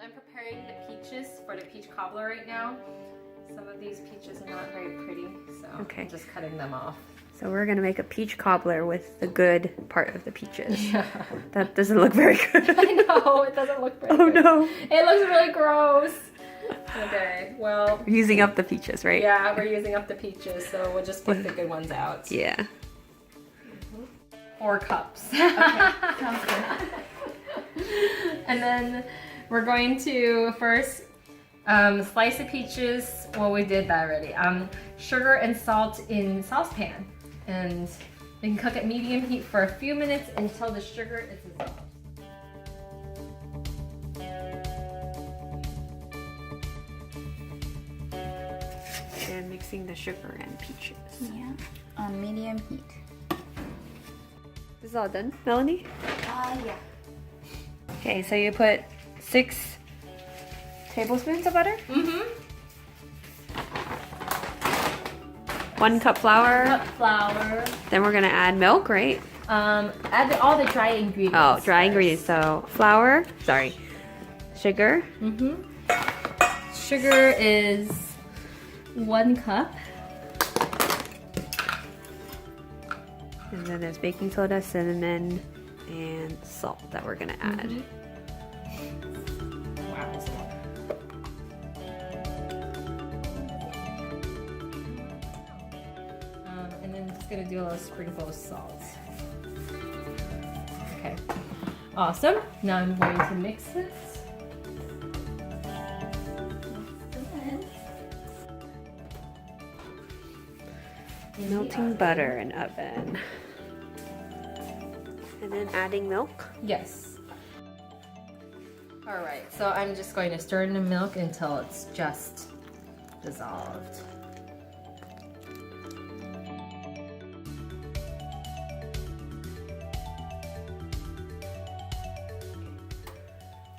I'm preparing the peaches for the peach cobbler right now. Some of these peaches are not very pretty, so I'm just cutting them off. So we're gonna make a peach cobbler with the good part of the peaches. Yeah. That doesn't look very good. I know, it doesn't look very good. Oh no. It looks really gross. Okay, well. We're using up the peaches, right? Yeah, we're using up the peaches, so we'll just pick the good ones out. Yeah. 4 cups. Okay, sounds good. And then we're going to first slice the peaches. Well, we did that already. Sugar and salt in saucepan. And you can cook at medium heat for a few minutes until the sugar is dissolved. And mixing the sugar and peaches. Yeah, on medium heat. This is all done, Melanie? Yeah. Okay, so you put 6 tablespoons of butter? Mm-hmm. 1 cup flour. Cup flour. Then we're gonna add milk, right? Add all the dry ingredients. Oh, dry first. ingredients. So flour, sugar. Mm-hmm. Sugar is 1 cup. And then there's baking soda, cinnamon, and salt that we're gonna add. Wow. And then just gonna do a little sprinkle of salt. Okay. Awesome. Now I'm going to mix this. Melting butter in oven. And then adding milk. Yes. All right, so I'm just going to stir in the milk until it's just dissolved.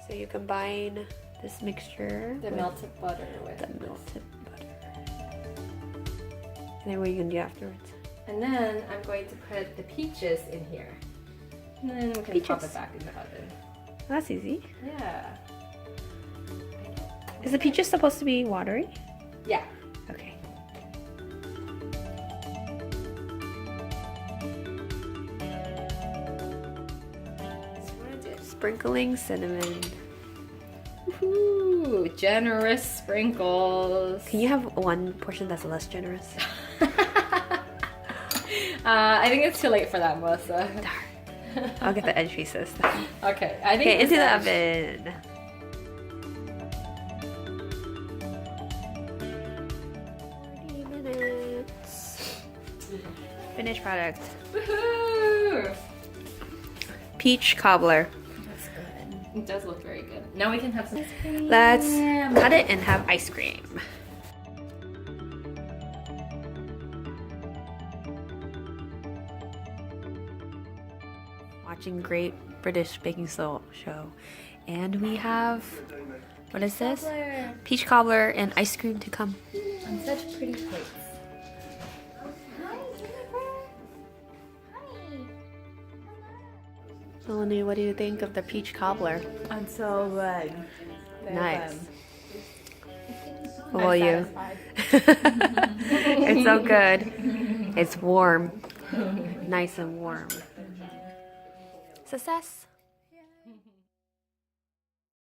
So you combine this mixture The with melted butter with the melted butter. And then what are you gonna do afterwards? And then I'm going to put the peaches in here. And then we can pop Peaches. it back in the oven. That's easy. Yeah. Is the peaches supposed to be watery? Yeah. Okay. Sprinkling cinnamon. Ooh, generous sprinkles. Can you have one portion that's less generous? I think it's too late for that, Melissa. Darn. I'll get the edge pieces. Okay, I think Okay, it's into the edge. oven. 40 minutes. Finished product. Woohoo! Peach cobbler. That's good. It does look very good. Now we can have some. Let's cut it and have ice cream. Watching Great British Baking Show. And we have, what is this? Cobbler. Peach cobbler and ice cream to come. On such pretty plates. Hi, Jennifer. Hi. Melanie, what do you think of the peach cobbler? I'm so good. Nice. What about you? It's so good. It's warm. Nice and warm. Success.